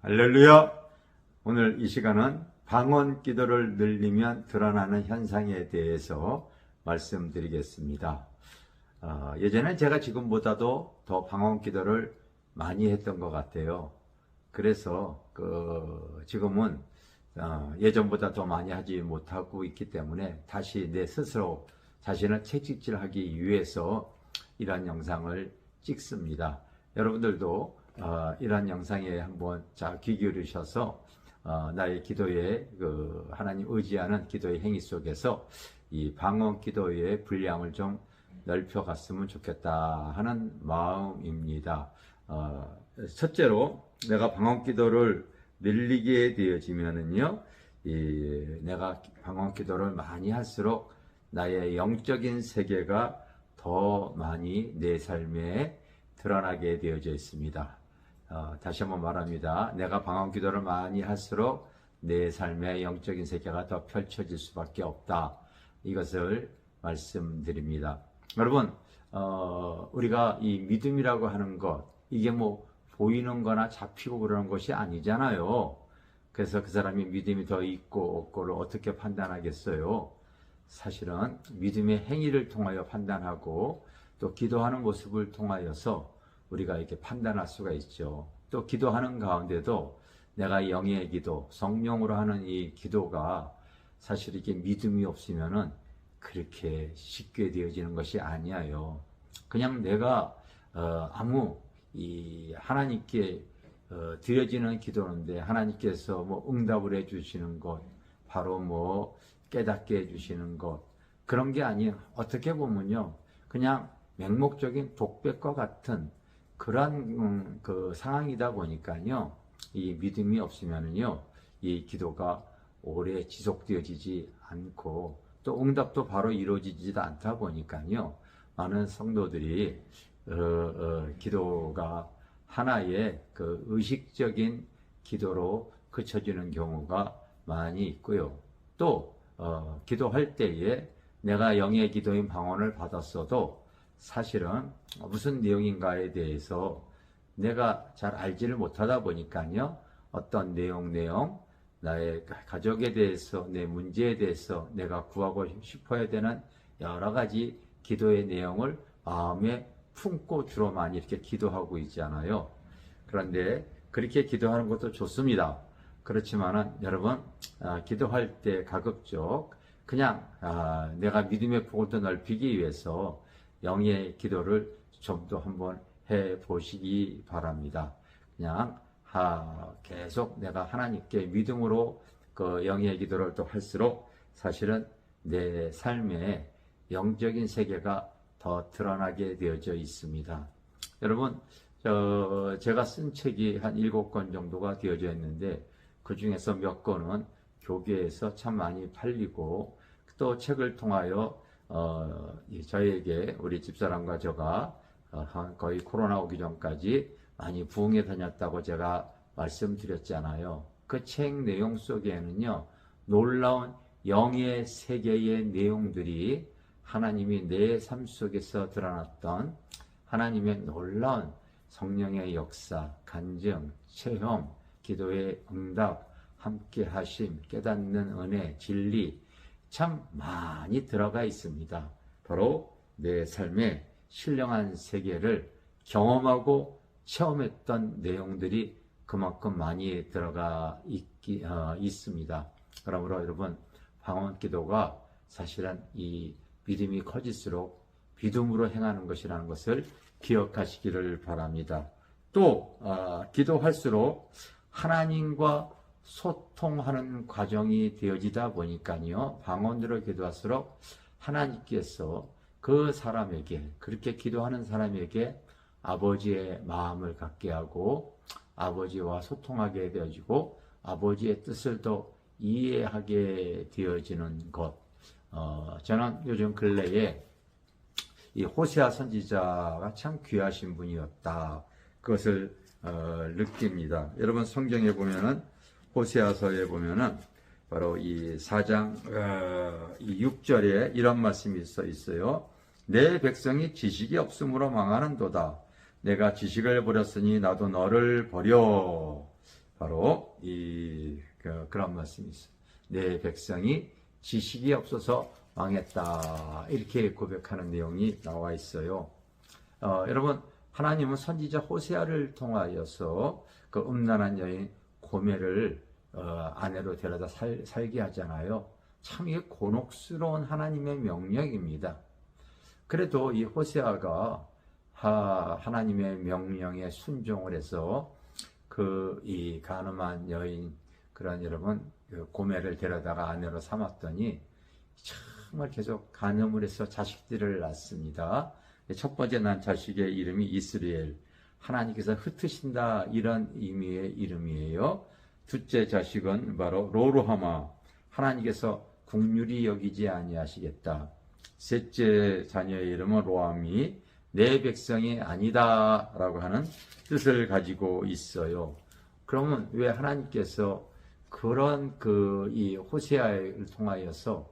할렐루야! 오늘 이 시간은 방언 기도를 늘리면 드러나는 현상에 대해서 말씀드리겠습니다. 예전에 제가 지금보다도 더 방언 기도를 많이 했던 것 같아요. 그래서 지금은 예전보다 더 많이 하지 못하고 있기 때문에 다시 내 스스로 자신을 채찍질하기 위해서 이러한 영상을 찍습니다. 여러분들도 이러한 영상에 한번 귀 기울이셔서 나의 기도에 하나님 의지하는 기도의 행위 속에서 이 방언 기도의 분량을 좀 넓혀갔으면 좋겠다 하는 마음입니다. 첫째로 내가 방언 기도를 늘리게 되어지면은요, 내가 방언 기도를 많이 할수록 나의 영적인 세계가 더 많이 내 삶에 드러나게 되어져 있습니다. 다시 한번 말합니다. 내가 방언 기도를 많이 할수록 내 삶의 영적인 세계가 더 펼쳐질 수밖에 없다. 이것을 말씀드립니다. 여러분, 우리가 이 믿음이라고 하는 것, 이게 뭐 보이는 거나 잡히고 그러는 것이 아니잖아요. 그래서 그 사람이 믿음이 더 있고 없고를 어떻게 판단하겠어요? 사실은 믿음의 행위를 통하여 판단하고 또 기도하는 모습을 통하여서 우리가 이렇게 판단할 수가 있죠. 또 기도하는 가운데도 내가 영의 기도, 성령으로 하는 이 기도가 사실 이게 믿음이 없으면은 그렇게 쉽게 되어지는 것이 아니에요. 그냥 내가 아무 이 하나님께 드려지는 기도인데 하나님께서 뭐 응답을 해주시는 것, 바로 뭐 깨닫게 해주시는 것, 그런 게 아니에요. 어떻게 보면요, 그냥 맹목적인 독백과 같은 그런 상황이다 보니까요, 이 믿음이 없으면은요, 이 기도가 오래 지속되어지지 않고 또 응답도 바로 이루어지지도 않다 보니까요, 많은 성도들이 기도가 하나의 의식적인 기도로 그쳐지는 경우가 많이 있고요. 또 기도할 때에 내가 영의 기도인 방언을 받았어도 사실은 무슨 내용인가에 대해서 내가 잘 알지를 못하다 보니까요, 어떤 내용, 나의 가족에 대해서, 내 문제에 대해서 내가 구하고 싶어야 되는 여러 가지 기도의 내용을 마음에 품고 주로 많이 이렇게 기도하고 있잖아요. 그런데 그렇게 기도하는 것도 좋습니다. 그렇지만은 여러분, 기도할 때 가급적 그냥 내가 믿음의 폭을 더 넓히기 위해서 영의 기도를 좀 더 한번 해 보시기 바랍니다. 그냥 계속 내가 하나님께 믿음으로 영의 기도를 또 할수록 사실은 내 삶에 영적인 세계가 더 드러나게 되어져 있습니다. 여러분, 제가 쓴 책이 한 7권 정도가 되어져 있는데 그 중에서 몇 권은 교계에서 참 많이 팔리고 또 책을 통하여 저에게 우리 집사람과 저가 거의 코로나 오기 전까지 많이 부흥에 다녔다고 제가 말씀드렸잖아요. 그 책 내용 속에는요, 놀라운 영의 세계의 내용들이 하나님이 내 삶 속에서 드러났던 하나님의 놀라운 성령의 역사, 간증, 체험, 기도의 응답, 함께 하심, 깨닫는 은혜, 진리 참 많이 들어가 있습니다. 바로 내 삶의 신령한 세계를 경험하고 체험했던 내용들이 그만큼 많이 들어가 있습니다. 그러므로 여러분, 방언 기도가 사실은 이 믿음이 커질수록 믿음으로 행하는 것이라는 것을 기억하시기를 바랍니다. 또 기도할수록 하나님과 소통하는 과정이 되어지다 보니까요, 방언으로 기도할수록 하나님께서 그 사람에게, 그렇게 기도하는 사람에게 아버지의 마음을 갖게 하고 아버지와 소통하게 되어지고 아버지의 뜻을 더 이해하게 되어지는 것. 저는 요즘 근래에 이 호세아 선지자가 참 귀하신 분이었다, 그것을 느낍니다. 여러분, 성경에 보면은 호세아서에 보면은 바로 이 4장 6절에 이런 말씀이 있어요. 내 백성이 지식이 없으므로 망하는도다. 내가 지식을 버렸으니 나도 너를 버려. 바로 그런 말씀이 있어요. 내 백성이 지식이 없어서 망했다. 이렇게 고백하는 내용이 나와 있어요. 여러분, 하나님은 선지자 호세아를 통하여서 그 음란한 여인 고멜을 아내로 데려다 살게 하잖아요. 참 이게 곤혹스러운 하나님의 명령입니다. 그래도 이 호세아가 하나님의 명령에 순종을 해서 이 가늠한 여인, 그런 여러분 고멜을 데려다가 아내로 삼았더니 정말 계속 간음을 해서 자식들을 낳습니다. 첫 번째 난 자식의 이름이 이스라엘, 하나님께서 흩으신다, 이런 의미의 이름이에요. 둘째 자식은 바로 로루하마, 하나님께서 긍휼히 여기지 아니하시겠다. 셋째 자녀의 이름은 로암이, 내 백성이 아니다 라고 하는 뜻을 가지고 있어요. 그러면 왜 하나님께서 그런 이 호세아를 통하여서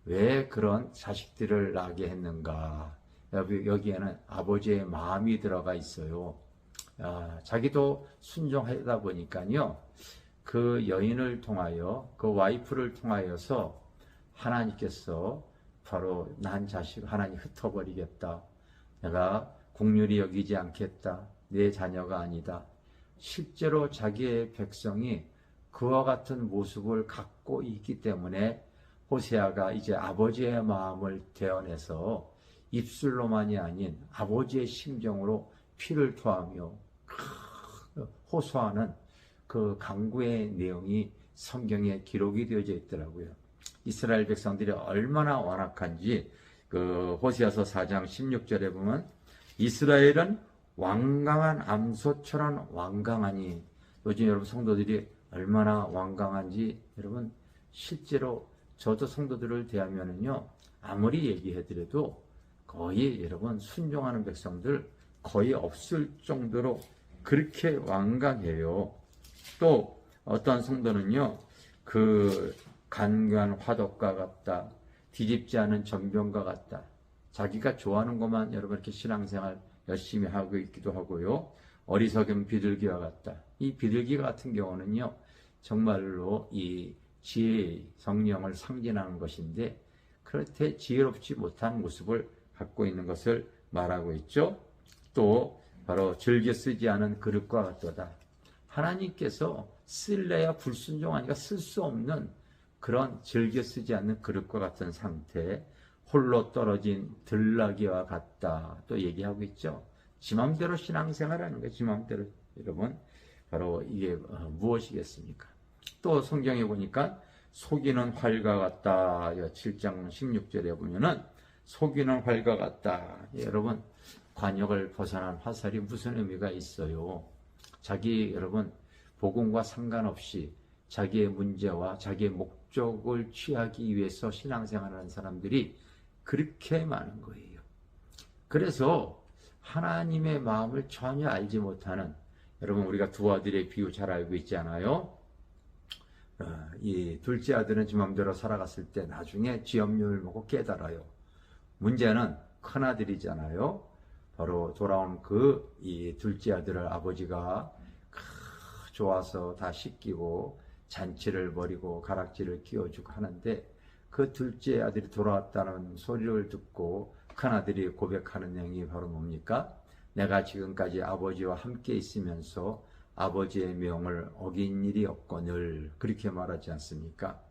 왜 그런 자식들을 낳게 했는가? 여기에는 아버지의 마음이 들어가 있어요. 자기도 순종하다 보니까요, 그 여인을 통하여, 그 와이프를 통하여서 하나님께서 바로 난 자식 하나님 흩어버리겠다. 내가 긍휼히 여기지 않겠다. 내 자녀가 아니다. 실제로 자기의 백성이 그와 같은 모습을 갖고 있기 때문에 호세아가 이제 아버지의 마음을 대언해서 입술로만이 아닌 아버지의 심정으로 피를 토하며 호소하는 그 강구의 내용이 성경에 기록이 되어져 있더라고요. 이스라엘 백성들이 얼마나 완악한지 호세아서 4장 16절에 보면 이스라엘은 완강한 암소처럼 완강하니, 요즘 여러분 성도들이 얼마나 완강한지 여러분 실제로 저도 성도들을 대하면은요, 아무리 얘기해드려도 거의 여러분 순종하는 백성들 거의 없을 정도로 그렇게 완강해요. 또 어떤 성도는요, 간교한 화덕과 같다, 뒤집지 않은 전병과 같다. 자기가 좋아하는 것만 여러분 이렇게 신앙생활 열심히 하고 있기도 하고요. 어리석은 비둘기와 같다. 이 비둘기 같은 경우는요, 정말로 이 지혜의 성령을 상징하는 것인데, 그렇게 지혜롭지 못한 모습을 갖고 있는 것을 말하고 있죠. 또 바로 즐겨 쓰지 않은 그릇과 같도다. 하나님께서 쓸래야 불순종하니까 쓸 수 없는 그런 즐겨 쓰지 않는 그릇과 같은 상태, 홀로 떨어진 들나귀와 같다. 또 얘기하고 있죠. 지 맘대로 신앙생활하는 거예요. 지 맘대로. 여러분, 바로 이게 무엇이겠습니까? 또 성경에 보니까 속이는 활과 같다. 7장 16절에 보면은 속이는 활과 같다. 여러분, 관역을 벗어난 화살이 무슨 의미가 있어요? 여러분, 복음과 상관없이 자기의 문제와 자기의 목적을 취하기 위해서 신앙생활하는 사람들이 그렇게 많은 거예요. 그래서 하나님의 마음을 전혀 알지 못하는, 여러분 우리가 두 아들의 비유 잘 알고 있잖아요. 이 둘째 아들은 지 맘대로 살아갔을 때 나중에 쥐염료를 먹고 깨달아요. 문제는 큰 아들이잖아요. 바로 돌아온 이 둘째 아들을 아버지가 좋아서 다 씻기고 잔치를 벌이고 가락지를 끼워주고 하는데, 그 둘째 아들이 돌아왔다는 소리를 듣고 큰 아들이 고백하는 내용이 바로 뭡니까? 내가 지금까지 아버지와 함께 있으면서 아버지의 명을 어긴 일이 없거늘, 그렇게 말하지 않습니까?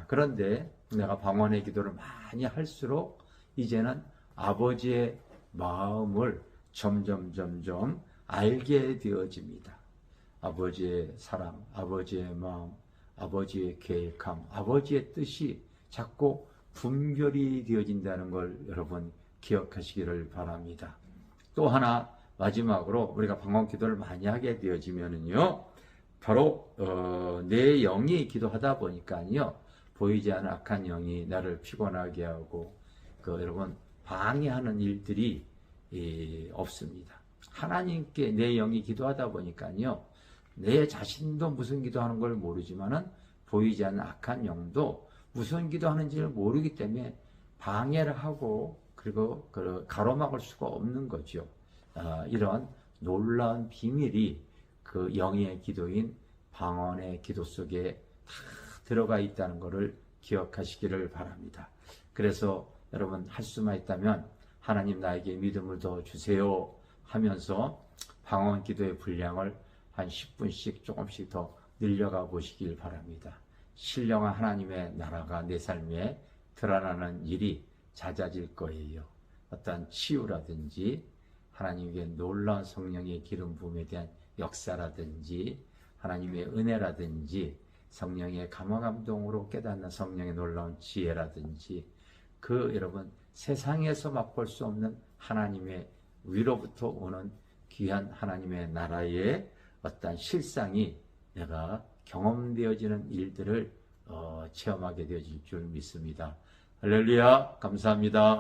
그런데 내가 방언의 기도를 많이 할수록 이제는 아버지의 마음을 점점 알게 되어집니다. 아버지의 사랑, 아버지의 마음, 아버지의 계획함, 아버지의 뜻이 자꾸 분별이 되어진다는 걸 여러분 기억하시기를 바랍니다. 또 하나 마지막으로 우리가 방언 기도를 많이 하게 되어지면은요, 바로 내 영이 기도하다 보니까요, 보이지 않는 악한 영이 나를 피곤하게 하고 여러분 방해하는 일들이 없습니다. 하나님께 내 영이 기도하다 보니까요, 내 자신도 무슨 기도하는 걸 모르지만은 보이지 않는 악한 영도 무슨 기도하는지를 모르기 때문에 방해를 하고 그리고 가로막을 수가 없는 거죠. 이런 놀라운 비밀이 그 영의 기도인 방언의 기도 속에 다 들어가 있다는 것을 기억하시기를 바랍니다. 그래서 여러분 할 수만 있다면 하나님 나에게 믿음을 더 주세요 하면서 방언 기도의 분량을 한 10분씩 조금씩 더 늘려가 보시길 바랍니다. 신령한 하나님의 나라가 내 삶에 드러나는 일이 잦아질 거예요. 어떤 치유라든지 하나님의 놀라운 성령의 기름 부음에 대한 역사라든지 하나님의 은혜라든지 성령의 감화감동으로 깨닫는 성령의 놀라운 지혜라든지 여러분 세상에서 맛볼 수 없는 하나님의 위로부터 오는 귀한 하나님의 나라의 어떤 실상이 내가 경험되어지는 일들을 체험하게 되어질 줄 믿습니다. 할렐루야, 감사합니다.